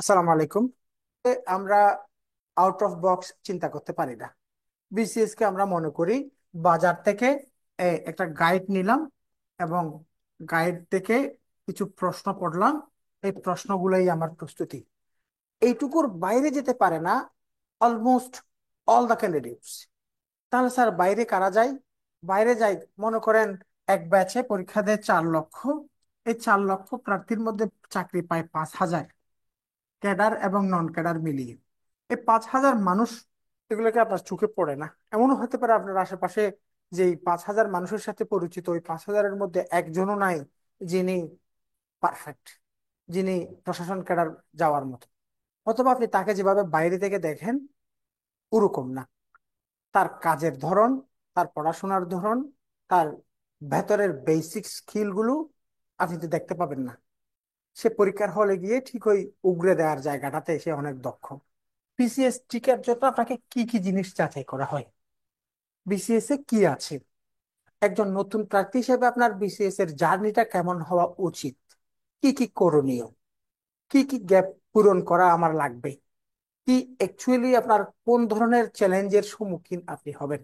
আসসালামু আলাইকুম। আমরা আউট অফ বক্স চিন্তা করতে পারি না। বিসিএস কে আমরা মনে করি বাজার থেকে একটা গাইড নিলাম এবং গাইড থেকে কিছু প্রশ্ন পড়লাম, এই প্রশ্নগুলোই আমার প্রস্তুতি। এইটুকুর বাইরে যেতে পারে না অলমোস্ট অল দ্য ক্যান্ডিডেটস। তাহলে স্যার বাইরে কারা যায়? বাইরে যায় মনে করেন এক ব্যাচে পরীক্ষা দেয় 4 লক্ষ। এই 4 লক্ষ প্রার্থীর মধ্যে চাকরি পায় 5,000, ক্যাডার এবং নন ক্যাডার মিলিয়ে। এই 5,000 মানুষ, এগুলোকে আপনার চোখে পড়ে না। এমনও হতে পারে আপনার আশেপাশে যে এই 5,000 মানুষের সাথে পরিচিত, ওই 5,000-এর মধ্যে একজনও নাই যিনি পারফেক্ট, যিনি প্রশাসন ক্যাডার যাওয়ার মতো। অথবা আপনি তাকে যেভাবে বাইরে থেকে দেখেন ওরকম না। তার কাজের ধরন, তার পড়াশোনার ধরন, তার ভেতরের বেসিক স্কিলগুলো আপনি তো দেখতে পাবেন না। সে পরীক্ষার হলে গিয়ে ঠিক ওই উগরে দেওয়ার জায়গাটাতে সে অনেক দক্ষ। বিসিএস টিকের জন্য আপনাকে কি কি জিনিস যাচাই করা হয়? বিসিএস এ কি আছে? একজন নতুন প্রার্থী হিসেবে আপনার বিসিএস এর জার্নিটা কেমন হওয়া উচিত? কি কি করণীয়? কি কি গ্যাপ পূরণ করা আমার লাগবে? কি অ্যাকচুয়ালি আপনার কোন ধরনের চ্যালেঞ্জের সম্মুখীন আপনি হবেন?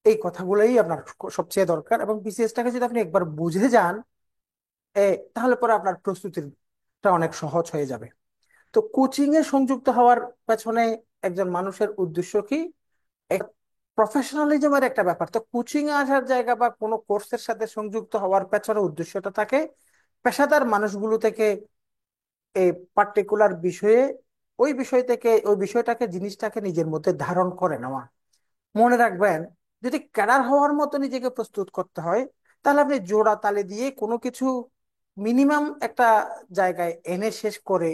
এই কথাগুলোই আপনার সবচেয়ে দরকার। এবং বিসিএসটাকে যদি আপনি একবার বুঝে যান, এ তাহলে পরে আপনার প্রস্তুতিটা অনেক সহজ হয়ে যাবে। তো কোচিং এ সংযুক্ত হওয়ার পেছনে একজন মানুষের উদ্দেশ্য কি? প্রফেশনালিজমের একটা ব্যাপার। তো কোচিং এ আসার জায়গা বা কোনো কোর্সের সাথে সংযুক্ত হওয়ার পেছনে উদ্দেশ্যটা থাকে পেশাদার মানুষগুলো থেকে এই পার্টিকুলার বিষয়ে, ওই বিষয় থেকে ওই বিষয়টাকে, জিনিসটাকে নিজের মধ্যে ধারণ করে নেওয়া। মনে রাখবেন, যদি ক্যাডার হওয়ার মতো নিজেকে প্রস্তুত করতে হয়, তাহলে আপনি জোড়া তালি দিয়ে কোনো কিছু মিনিমাম একটা জায়গায় এনে শেষ করে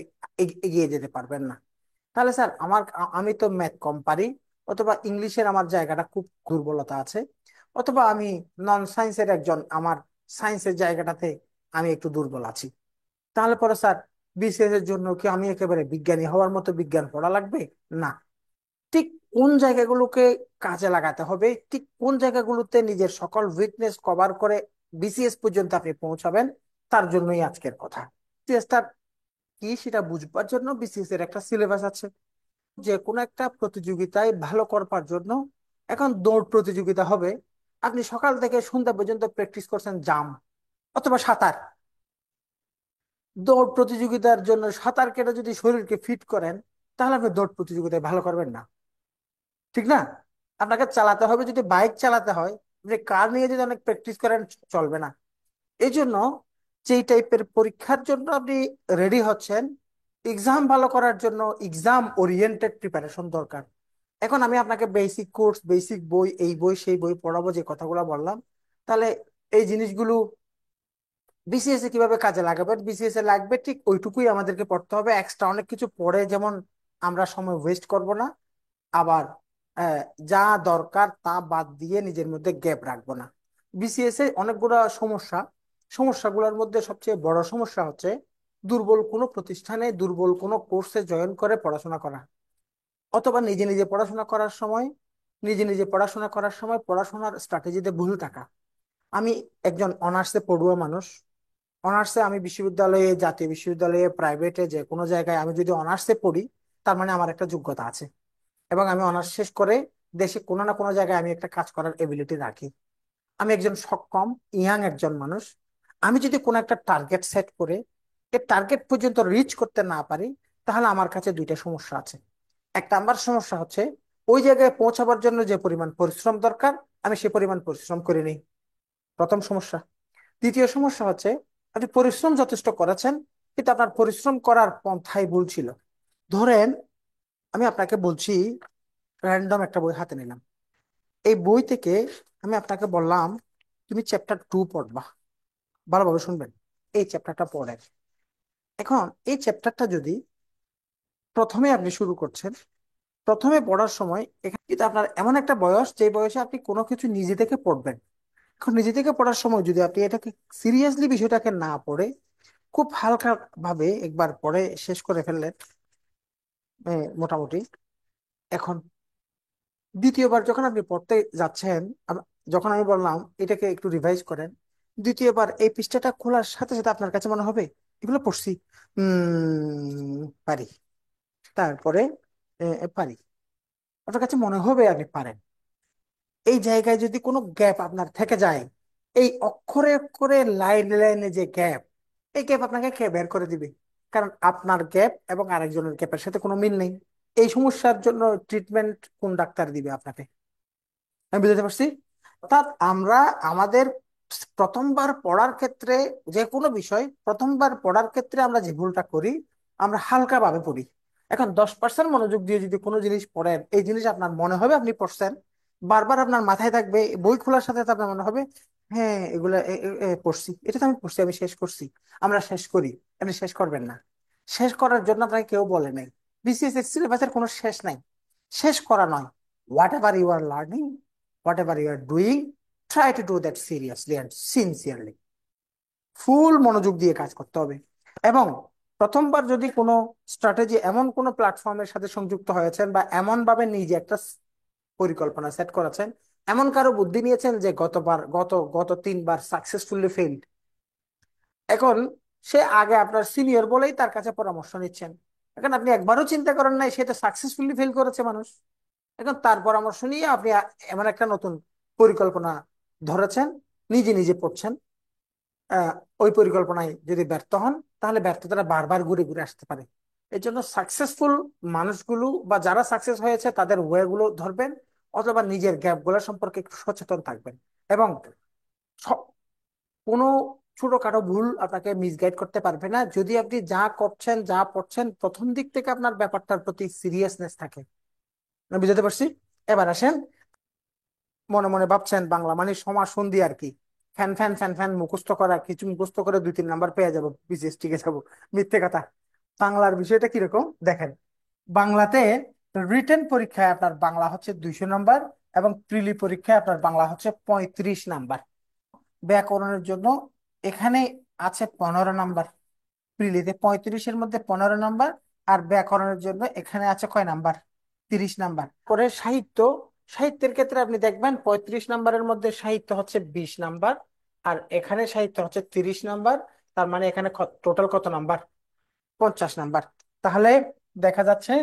এগিয়ে যেতে পারবেন না। তাহলে স্যার আমি তো ম্যাথ কম পারি, অথবা ইংলিশের আমার জায়গাটা খুব দুর্বলতা আছে, অথবা আমি নন সায়েন্সের একজন, আমার সায়েন্সের জায়গাটাতে আমি একটু দুর্বল আছি। তাহলে পরে স্যার বিসিএস এর জন্য কি আমি একেবারে বিজ্ঞানী হওয়ার মতো বিজ্ঞান পড়া লাগবে? না। ঠিক কোন জায়গাগুলোকে কাজে লাগাতে হবে, ঠিক কোন জায়গাগুলোতে নিজের সকল উইকনেস কভার করে বিসিএস পর্যন্ত আপনি পৌঁছাবেন, তার জন্যই আজকের কথা। বিসিএসটা কি সেটা বুঝবার জন্য বিসিএস এর একটা সিলেবাস আছে। যে কোনো একটা প্রতিযোগিতায় ভালো করবার জন্য, এখন দৌড় প্রতিযোগিতা হবে, আপনি সকাল থেকে সন্ধ্যা পর্যন্ত প্র্যাকটিস করছেন জাম্প অথবা সাঁতার। দৌড় প্রতিযোগিতার জন্য সাঁতার কেটে যদি শরীরকে ফিট করেন, তাহলে আপনি দৌড় প্রতিযোগিতায় ভালো করবেন না, ঠিক না? আপনাকে চালাতে হবে, যদি বাইক চালাতে হয়, আপনি কার নিয়ে যদি অনেক প্র্যাকটিস করেন চলবে না। এই জন্য যেই টাইপের পরীক্ষার জন্য আপনি রেডি হচ্ছেন, এক্সাম ভালো করার জন্য এক্সাম ওরিয়েন্টেড প্রিপারেশন দরকার। এখন আমি আপনাকে বেসিক কোর্স, বেসিক বই, এই বই সেই বই পড়াবো, যে কথাগুলো বললাম, তাহলে এই জিনিসগুলো বিসিএস এ কিভাবে কাজে লাগাবেন? বিসিএস এ লাগবে ঠিক ওইটুকুই আমাদেরকে পড়তে হবে। এক্সট্রা অনেক কিছু পড়ে যেমন আমরা সময় ওয়েস্ট করব না, আবার আহ, যা দরকার তা বাদ দিয়ে নিজের মধ্যে গ্যাপ রাখবো না। বিসিএস এ অনেকগুলো সমস্যা, সমস্যাগুলোর মধ্যে সবচেয়ে বড় সমস্যা হচ্ছে দুর্বল কোনো প্রতিষ্ঠানে, দুর্বল কোনো কোর্সে জয়েন করে পড়াশোনা করা, অথবা নিজে নিজে পড়াশোনা করার সময়, পড়াশোনার স্ট্র্যাটেজিতে ভুল থাকা। আমি একজন অনার্সে পড়ুয়া মানুষ। অনার্সে আমি বিশ্ববিদ্যালয়ে, জাতীয় বিশ্ববিদ্যালয়ে, প্রাইভেটে, যে কোনো জায়গায় আমি যদি অনার্সে পড়ি, তার মানে আমার একটা যোগ্যতা আছে, এবং আমি অনার্স শেষ করে দেশে কোনো না কোনো জায়গায় আমি একটা কাজ করার এবিলিটি রাখি। আমি একজন সক্ষম ইয়াং একজন মানুষ। আমি যদি কোনো একটা টার্গেট সেট করে এই টার্গেট পর্যন্ত রিচ করতে না পারি, তাহলে আমার কাছে দুইটা সমস্যা আছে। একটা আমার সমস্যা হচ্ছে ওই জায়গায় পৌঁছাবার জন্য যে পরিমাণ পরিশ্রম দরকার, আমি সে পরিমাণ পরিশ্রম করিনি, প্রথম সমস্যা। দ্বিতীয় সমস্যা হচ্ছে আপনি পরিশ্রম যথেষ্ট করেছেন, কিন্তু আপনার পরিশ্রম করার পন্থাই ভুল ছিল। ধরেন আমি আপনাকে বলছি, র্যান্ডম একটা বই হাতে নিলাম, এই বই থেকে আমি আপনাকে বললাম তুমি চ্যাপ্টার 2 পড়বা, ভালোভাবে শুনবেন। এই চ্যাপ্টারটা পড়েন। এখন এই চ্যাপ্টারটা যদি প্রথমে আপনি শুরু করছেন, প্রথমে পড়ার সময় এখানে কিন্তু আপনার এমন একটা বয়স, যে বয়সে আপনি কোনো কিছু নিজে থেকে পড়বেন। এখন নিজে থেকে পড়ার সময় যদি আপনি এটাকে সিরিয়াসলি, বিষয়টাকে না পড়ে খুব হালকা ভাবে একবার পড়ে শেষ করে ফেললেন, মোটামুটি, এখন দ্বিতীয়বার যখন আপনি পড়তে যাচ্ছেন, যখন আমি বললাম এটাকে একটু রিভাইজ করেন, দ্বিতীয়বার এই পৃষ্ঠাটা খোলার সাথে সাথে আপনার কাছে মনে হবে এগুলো পড়ছি, পারি। তারপরে পারি। আপনার কাছে মনে হবে আপনি পারেন। এই জায়গায় যদি কোনো গ্যাপ আপনার থেকে যায়, এই অক্ষরে অক্ষরে লাইনে লাইনে যে গ্যাপ, এই গ্যাপ আপনাকে কে বের করে দিবে? কারণ আপনার গ্যাপ এবং আরেকজনের গ্যাপের সাথে কোনো মিল নেই। এই সমস্যার জন্য ট্রিটমেন্ট কোন ডাক্তার দিবে আপনাকে? আমি বুঝতে পারছি। অর্থাৎ আমরা আমাদের প্রথমবার পড়ার ক্ষেত্রে, যে কোনো বিষয় প্রথমবার পড়ার ক্ষেত্রে আমরা যে ভুলটা করি, আমরা হালকা ভাবে পড়ি। এখন 10% মনোযোগ দিয়ে যদি কোনো জিনিস পড়েন, এই জিনিস আপনার মনে হবে আপনি পড়ছেন, বারবার আপনার মাথায় থাকবে, বই খোলার সাথে সাথে আপনার মনে হবে হ্যাঁ এগুলা পড়ছি, এটা তো আমি পড়ছি, আমি শেষ করছি। আমরা শেষ করি, আপনি শেষ করবেন না। শেষ করার জন্য আপনাকে কেউ বলে নাই। বিসিএস সিলেবাসের কোনো শেষ নাই। শেষ করা নয়, whatever you are learning, whatever you are doing, try to do that seriously and sincerely. ফুল মনোযোগ দিয়ে কাজ করতে হবে। এবং প্রথমবার যদি কোনো স্ট্র্যাটেজি, এমন কোনো প্ল্যাটফর্মের সাথে সংযুক্ত হয়েছেন বা এমন ভাবে নিজে একটা পরিকল্পনা সেট করেছেন, এমন কারো বুদ্ধি নিয়েছেন যে গতবার গত গত 3বার সাকসেসফুলি ফেইল্ড, এখন সে আগে আপনার সিনিয়র বলেই তার কাছে পরামর্শ নিচ্ছেন। এখন আপনি একবারও চিন্তা করেন নাই সে তো সাকসেসফুলি ফেল করেছে মানুষ, এখন তার পরামর্শ নিয়ে আপনি এমন একটা নতুন পরিকল্পনা ধরেছেন, নিজে নিজে পড়ছেন। আহ, ওই পরিকল্পনায় যদি ব্যর্থ হন, তাহলে ব্যর্থতাটা বারবার ঘুরে ঘুরে আসতে পারে। এই জন্য সাকসেসফুল মানুষগুলো বা যারা সাকসেস হয়েছে তাদের ওয়ে গুলো ধরবেন, অথবা নিজের গ্যাপ গুলো সম্পর্কে একটু সচেতন থাকবেন। এবং স- কোনো ছোটখাটো ভুল আপনাকে মিসগাইড করতে পারবে না, যদি আপনি যা করছেন যা পড়ছেন প্রথম দিক থেকে আপনার ব্যাপারটার প্রতি সিরিয়াসনেস থাকে। আমি বুঝতে পারছি। এবার আসেন, মনে মনে ভাবছেন বাংলা মানে সমাজ সন্ধি আর কি, ফ্যান ফ্যান ফ্যান ফ্যান মুখস্থ করা, কিছু মুখস্থ করে 2-3 নাম্বার পেয়ে যাবো, বিশেষ টিকে যাবো। মিথ্যে কথা। বাংলার বিষয়টা কিরকম দেখেন। বাংলাতে রিটেন পরীক্ষায় আপনার বাংলা হচ্ছে 200 নাম্বার, এবং প্রিলি পরীক্ষায় আপনার বাংলা হচ্ছে 35 নাম্বার। ব্যাকরণের জন্য এখানে আছে 15 নাম্বার, প্রিলিতে 35-এর মধ্যে 15 নাম্বার। আর ব্যাকরণের জন্য এখানে আছে কয় নাম্বার? 30 নাম্বার করে। সাহিত্য, সাহিত্যের ক্ষেত্রে আপনি দেখবেন 35 নাম্বারের মধ্যে সাহিত্য হচ্ছে 20 নাম্বার, আর এখানে সাহিত্য হচ্ছে 30 নাম্বার। তার মানে এখানে টোটাল কত নাম্বার? 50 নাম্বার। তাহলে দেখা যাচ্ছে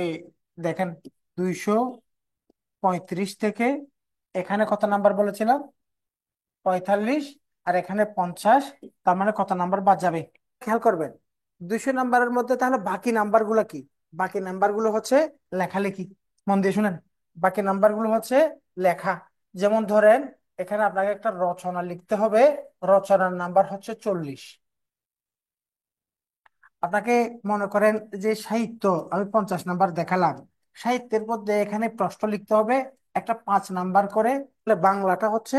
এই দেখেন, 235 থেকে এখানে কত নাম্বার বলেছিলাম? 45। আর এখানে 50। তার মানে কত নাম্বার বাদ যাবে? খেয়াল করবেন, 200 নাম্বারের মধ্যে তাহলে বাকি নাম্বার গুলো কি? বাকি নাম্বার গুলো হচ্ছে লেখালেখি। মন দিয়ে শুনেন, বাকি নাম্বার গুলো হচ্ছে লেখা। যেমন ধরেন, এখানে আপনাকে একটা রচনা লিখতে হবে, রচনার নাম্বার হচ্ছে 40। আপনাকে মনে করেন যে সাহিত্য, আমি 50 নাম্বার দেখালাম, সাহিত্যের মধ্যে এখানে প্রশ্ন লিখতে হবে একটা 5 নাম্বার করে। তাহলে বাংলাটা হচ্ছে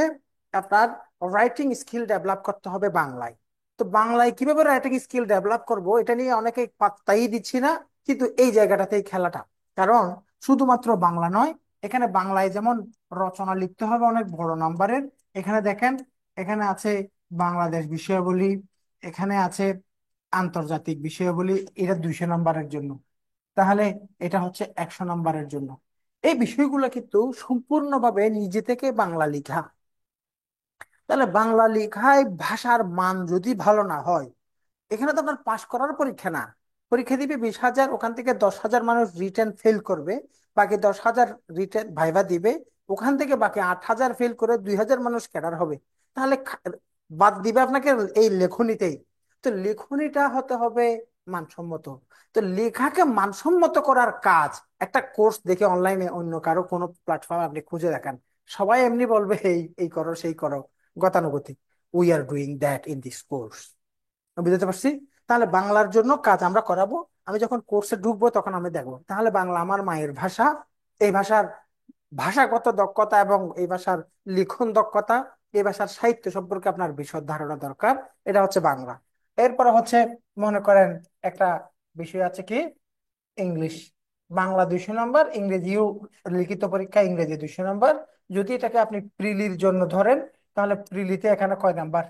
আপনার রাইটিং স্কিল ডেভেলপ করতে হবে বাংলায়। তো বাংলায় কিভাবে রাইটিং স্কিল ডেভেলপ করব, এটা নিয়ে অনেকে পাত্তাই দিচ্ছি না। কিন্তু এই জায়গাটাতেই খেলাটা। কারণ শুধুমাত্র বাংলা নয়, এখানে বাংলায় যেমন রচনা লিখতে হবে অনেক বড় নাম্বারের। এখানে দেখেন, এখানে আছে বাংলাদেশ বিষয়াবলী, এখানে আছে আন্তর্জাতিক বিষয়াবলী, এটা 200 নাম্বারের জন্য। তাহলে এটা হচ্ছে 100 নাম্বারের জন্য। এই বিষয়গুলো কিন্তু সম্পূর্ণভাবে নিজে থেকে বাংলা লেখা। তাহলে বাংলা লেখায় ভাষার মান যদি ভালো না হয়, এখানে তো আপনার পাশ করার পরীক্ষা না। পরীক্ষা দিবে 20,000, ওখান থেকে 10,000 মানুষ রিটেন ফেল করবে, বাকি 10,000 রিটেন ভাইভা দিবে, ওখান থেকে বাকি 8,000 ফেল করে 2,000 মানুষ ক্যাডার হবে। তাহলে বাদ দিবে আপনাকে এই লেখনীতেই। তো লেখনীটা হতে হবে মানসম্মত। তো লেখাকে মানসম্মত করার কাজ, একটা কোর্স দেখে অনলাইনে অন্য কারো কোনো প্ল্যাটফর্ম আপনি খুঁজে দেখান, সবাই এমনি বলবে এই এই করো সেই করো, গতানুগতিক। We are doing that in this course. বুঝতে পারছি। তাহলে বাংলার জন্য কাজ আমরা করাবো। আমি যখন কোর্সে ঢুকবো তখন আমি দেখবো তাহলে বাংলা আমার মায়ের ভাষা, এই ভাষার ভাষাগত দক্ষতা এবং এই ভাষার লিখন দক্ষতা, এই ভাষার সাহিত্য সম্পর্কে আপনার বিশদ ধারণা দরকার। এটা হচ্ছে বাংলা। এরপরে হচ্ছে মনে করেন একটা বিষয় আছে কি, ইংলিশ। বাংলা 200 নাম্বার, ইংরেজিও লিখিত পরীক্ষা ইংরেজি 200 নাম্বার। যদি এটাকে আপনি প্রিলির জন্য ধরেন, তাহলে প্রিলিতে এখানে কয় নাম্বার?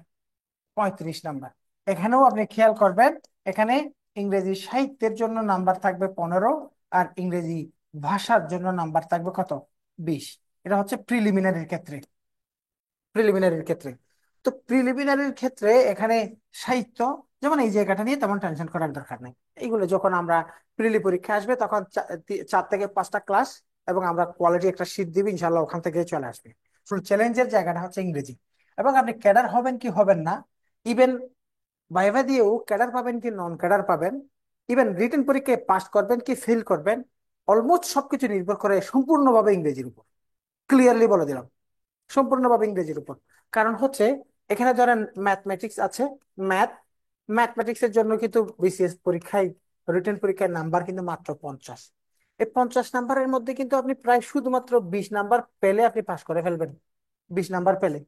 35 নাম্বার। এখানেও আপনি খেয়াল করবেন, এখানে ইংরেজি সাহিত্যের জন্য নাম্বার থাকবে 15, আর ইংরেজি ভাষার জন্য নাম্বার থাকবে কত? 20। এটা হচ্ছে প্রিলিমিনারির ক্ষেত্রে। প্রিলিমিনারির ক্ষেত্রে তো প্রিলিমিনারির ক্ষেত্রে এখানে সাহিত্য যেমন এই জায়গাটা নিয়ে তেমন টেনশন করার দরকার নেই। এইগুলো যখন আমরা প্রিলি পরীক্ষা আসবে তখন 4 থেকে 5টা ক্লাস এবং আমরা কোয়ালিটি একটা শীট দিবি, ইনশাল্লাহ ওখান থেকে চলে আসবে। শুধু চ্যালেঞ্জের জায়গাটা হচ্ছে ইংরেজি। এবং আপনি ক্যাডার হবেন কি হবেন না, ইভেন ভাইভা দিয়েও ক্যাডার পাবেন কি নন ক্যাডার পাবেন, ইভেন রিটেন পরীক্ষায় পাস করবেন কি ফেল করবেন, অলমোস্ট সবকিছু নির্ভর করে সম্পূর্ণভাবে ইংরেজির উপর। ক্লিয়ারলি বলে দিলাম, সম্পূর্ণভাবে ইংরেজির উপর। কারণ হচ্ছে এখানে ধরেন ম্যাথমেটিক্স আছে, ম্যাথ ম্যাথমেটিক্স এর জন্য কিন্তু বিসিএস পরীক্ষায় রিটেন পরীক্ষার নাম্বার কিন্তু মাত্র 50। এই 50 নাম্বারের মধ্যে কিন্তু আপনি প্রায় শুধুমাত্র 20 নাম্বার পেলে আপনি পাস করে ফেলবেন। 20 নাম্বার পেলে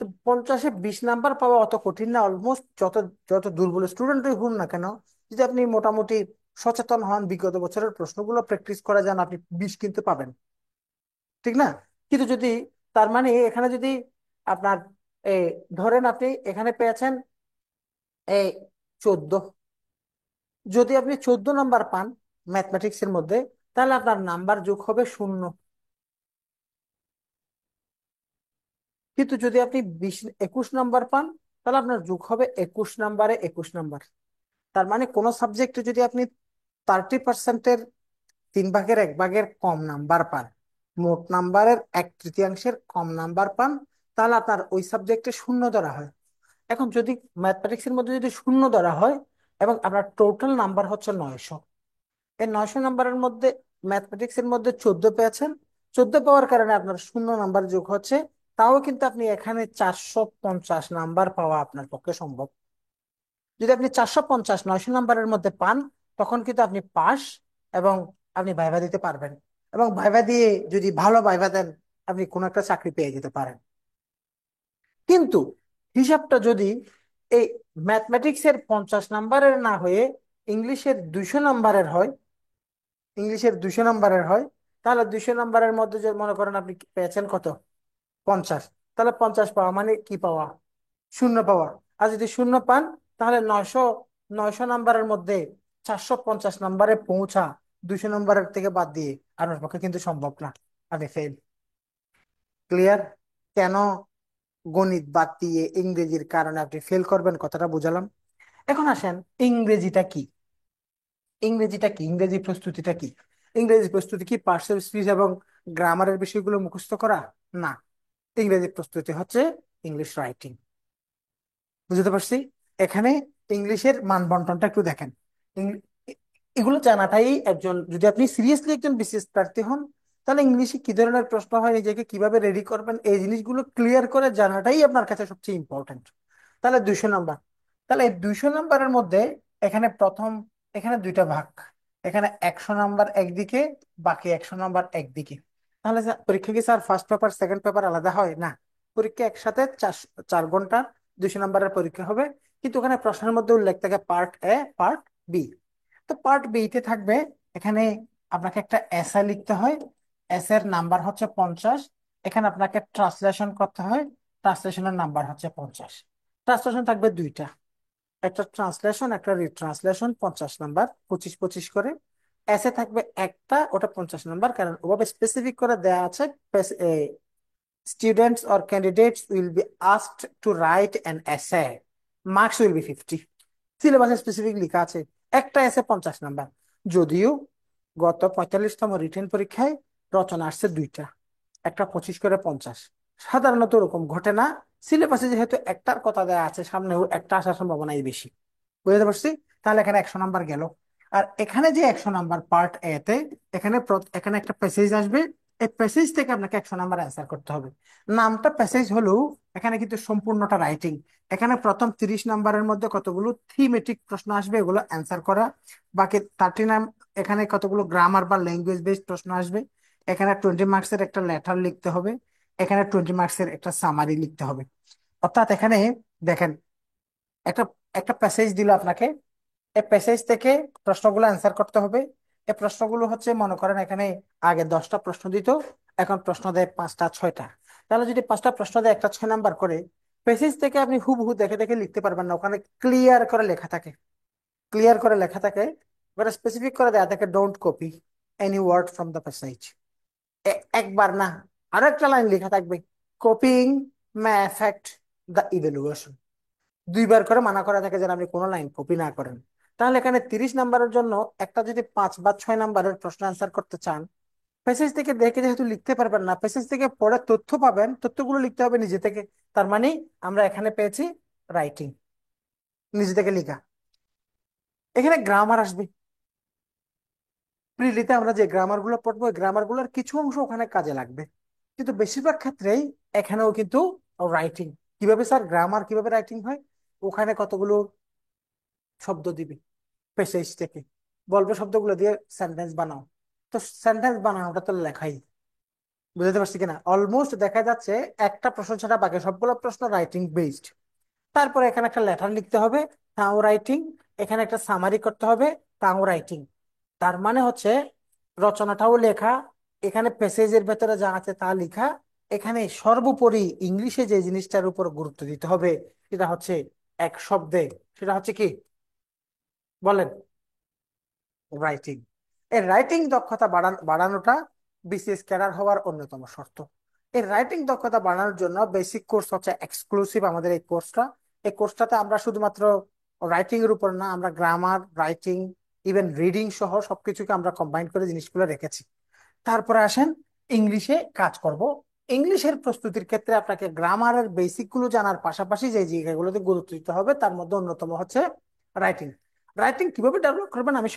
তো 50-এ 20 নাম্বার পাওয়া অত কঠিন না। অলমোস্ট যত যত দুর্বল স্টুডেন্টই হন না কেন, যদি আপনি মোটামুটি সচেতন হন, বিগত বছরের প্রশ্নগুলো প্র্যাকটিস করে যান, আপনি 20 কিন্তু পাবেন, ঠিক না? কিন্তু যদি, তার মানে এখানে যদি আপনার এই ধরেন আপনি এখানে পেয়েছেন এই 14, যদি আপনি 14 নাম্বার পান ম্যাথমেটিক্স এর মধ্যে, তাহলে আপনার নাম্বার যোগ হবে 0। কিন্তু যদি আপনি 21 নাম্বার পান, তাহলে আপনার যোগ হবে 21 নাম্বারে 21 নাম্বার। তার মানে কোন সাবজেক্টে যদি আপনি 30%-এর 3/1 কম নাম্বার পান, মোট নাম্বারের 1/3 কম নাম্বার পান, তাহলে আপনার ওই সাবজেক্টে শূন্য ধরা হয়। এখন যদি ম্যাথমেটিক্স এর মধ্যে যদি শূন্য ধরা হয় এবং আপনার টোটাল নাম্বার হচ্ছে 900, এই 900 নাম্বারের মধ্যে ম্যাথমেটিক্স এর মধ্যে 14 পেয়েছেন, 14 পাওয়ার কারণে আপনার শূন্য নাম্বার যোগ হচ্ছে, তাও কিন্তু আপনি এখানে 450 নাম্বার পাওয়া আপনার পক্ষে সম্ভব। যদি আপনি 450 900 নাম্বারের মধ্যে পান, তখন কিন্তু আপনি পাস এবং আপনি ভাইভা দিতে পারবেন। এবং ভাইভা দিয়ে যদি ভালো ভাইভা দেন, আপনি কোনো একটা চাকরি পেয়ে যেতে পারেন। কিন্তু হিসাবটা যদি এই ম্যাথমেটিক্স এর 50 নাম্বারের না হয়ে ইংলিশের 200 নাম্বারের হয়, তাহলে 200 নাম্বারের মধ্যে যে মনে করেন আপনি পেয়েছেন কত, 50, তাহলে 50 পাওয়া মানে কি পাওয়া, শূন্য পাওয়া। আর যদি শূন্য পান, তাহলে 900 নাম্বারের মধ্যে 450 নাম্বারে পৌঁছা 200 নাম্বারের থেকে বাদ দিয়ে আপনার পক্ষে কিন্তু সম্ভব না, আপনি ফেল। ক্লিয়ার? কেন গণিত বাদ দিয়ে ইংরেজির কারণে আপনি ফেল করবেন, কথাটা বুঝালাম। এখন আসেন, ইংরেজিটা কি? ইংরেজি প্রস্তুতিটা কি? ইংরেজি প্রস্তুতি কি পার্সেল স্পিচ এবং গ্রামারের বিষয়গুলো মুখস্থ করা? না, ইংরেজি প্রস্তুতি হচ্ছে ইংলিশ রাইটিং। বুঝতে পারছি? এখানে ইংলিশের মান বন্টনটা একটু দেখেন। ইং- এগুলো জানাটাই একজন, যদি আপনি সিরিয়াসলি একজন বিসিএস প্রার্থী হন, তাহলে ইংলিশে কি ধরনের প্রশ্ন হয়, নিজেকে কিভাবে রেডি করবেন, এই জিনিসগুলো ক্লিয়ার করে জানাটাই আপনার কাছে সবচেয়ে ইম্পর্টেন্ট। তাহলে 200 নাম্বার, তাহলে এই 200 নাম্বারের মধ্যে এখানে প্রথম, এখানে দুইটা ভাগ, এখানে 100 নাম্বার একদিকে, বাকি 100 নাম্বার একদিকে। তাহলে পরীক্ষা কি sir first paper second paper আলাদা হয়? না, পরীক্ষা একসাথে 4 4 ঘন্টা 200 নাম্বারের পরীক্ষা হবে। কিন্তু ওখানে প্রশ্নের মধ্যে উল্লেখ থাকে পার্ট এ, পার্ট বি। তো পার্ট বি তে থাকবে, এখানে আপনাকে একটা এসএ লিখতে হয়, এস এর নাম্বার হচ্ছে 50। এখানে আপনাকে ট্রান্সলেশন করতে হয়, ট্রান্সলেশনের নাম্বার হচ্ছে 50। ট্রান্সলেশন থাকবে দুইটা, একটা ট্রান্সলেশন একটা রিট্রান্সলেশন, 50 নাম্বার, 25 25 করে। এসে থাকবে একটা, ওটা 50 নাম্বার, কারণ ওভাবে স্পেসিফিক করে দেয়া আছে। Students or candidates will be asked to write an essay. Marks will be 50. সিলেবাসে স্পেসিফিক লেখা আছে একটা এসে 50 নাম্বার। যদিও গত 45তম রিটেন পরীক্ষায় রচনা আসছে দুইটা, একটা 25 করে 50। সাধারণত ওরকম ঘটে না, সিলেবাসে যেহেতু একটার কথা দেয়া আছে, সামনেও একটা আসার সম্ভাবনাই বেশি। বুঝতে পারছি? তাহলে এখানে 100 নাম্বার গেল। আর এখানে যে 100 নাম্বার পার্ট এ তে, এখানে এখানে একটা প্যাসেজ আসবে, এই প্যাসেজ থেকে আপনাকে 100 নাম্বার অ্যান্সার করতে হবে। নামটা প্যাসেজ হলেও এখানে কিন্তু সম্পূর্ণটা রাইটিং। এখানে প্রথম 30 নাম্বারের মধ্যে কতগুলো থিমেটিক প্রশ্ন আসবে, এগুলো অ্যান্সার করা। বাকি 39, এখানে কতগুলো গ্রামার বা ল্যাঙ্গুয়েজ বেসড প্রশ্ন আসবে। এখানে 20 মার্কসের একটা লেটার লিখতে হবে, এখানে 20 মার্কসের একটা সামারি লিখতে হবে। অর্থাৎ এখানে দেখেন, একটা একটা প্যাসেজ দিল আপনাকে, এই প্যাসেজ থেকে প্রশ্নগুলো অ্যান্সার করতে হবে। এই প্রশ্নগুলো হচ্ছে, মনে করেন এখানে আগে 10টা প্রশ্ন দিত, এখন প্রশ্ন দেয় 5টা 6টা। তাহলে যদি 5টা প্রশ্ন দেয় একটা 6 নাম্বার করে, প্যাসেজ থেকে আপনি হুবহু দেখে দেখে লিখতে পারবেন না, ওখানে ক্লিয়ার করে লেখা থাকে, ক্লিয়ার করে লেখা থাকে। এবার স্পেসিফিক করে দেয়া থাকে, don't copy any word from the passage. একবার না, আরো একটা লাইন লেখা থাকবে, copying may affect the evaluation. দুইবার করে মানা করা থাকে যেন আপনি কোনো লাইন কপি না করেন। তাহলে এখানে 30 নাম্বারের জন্য একটা যদি 5 বা 6 নাম্বারের প্রশ্ন আনসার করতে চান, প্যাসেজ থেকে দেখে যেহেতু লিখতে পারবেন না, প্যাসেজ থেকে পড়ে তথ্য পাবেন, তথ্যগুলো লিখতে হবে নিজে থেকে। তার মানে আমরা এখানে পেয়েছি রাইটিং, নিজে থেকে লেখা। এখানে গ্রামার আসবে। প্রিলিতে আমরা যে গ্রামার গুলো পড়বো, ওই গ্রামার গুলোর কিছু অংশ ওখানে কাজে লাগবে, কিন্তু বেশিরভাগ ক্ষেত্রেই এখানেও কিন্তু রাইটিং। কিভাবে স্যার গ্রামার কিভাবে রাইটিং হয়? ওখানে কতগুলো শব্দ দিবি প্যাসেজ থেকে, বলবে শব্দগুলো দিয়ে সেন্টেন্স বানাও। তো সেন্টেন্স বানানোটা তো লেখাই, বুঝতে পারছি কিনা? অলমোস্ট দেখা যাচ্ছে একটা প্রশ্ন ছাড়া বাকি সবগুলো প্রশ্ন রাইটিং বেসড। তারপরে এখানে একটা লেটার লিখতে হবে, তাও রাইটিং। এখানে একটা সামারি করতে হবে, তাও রাইটিং। তার মানে হচ্ছে রচনাটাও লেখা, এখানে প্যাসেজের ভেতরে যা আছে তা লেখা। এখানে সর্বোপরি ইংলিশে যে জিনিসটার উপর গুরুত্ব দিতে হবে সেটা হচ্ছে এক শব্দে, সেটা হচ্ছে কি বলেন? রাইটিং। এই রাইটিং দক্ষতা বাড়ানোটা বিসিএস ক্যাডার হওয়ার অন্যতম শর্ত। এই রাইটিং দক্ষতা বাড়ানোর জন্য বেসিক কোর্স হচ্ছে এক্সক্লুসিভ আমাদের এই কোর্সটা। এই কোর্সটাতে আমরা শুধুমাত্র রাইটিং এর উপর না, আমরা গ্রামার, রাইটিং, ইভেন রিডিং সহ সবকিছুকে আমরা কম্বাইন করে জিনিসগুলো রেখেছি। তারপরে আসেন ইংলিশে কাজ করব। ইংলিশের প্রস্তুতির ক্ষেত্রে আপনাকে গ্রামারের বেসিক গুলো জানার পাশাপাশি যে জায়গাগুলোতে গুরুত্ব দিতে হবে তার মধ্যে অন্যতম হচ্ছে রাইটিং। রাইটিং কিভাবে ডেভেলপ করবেন আমি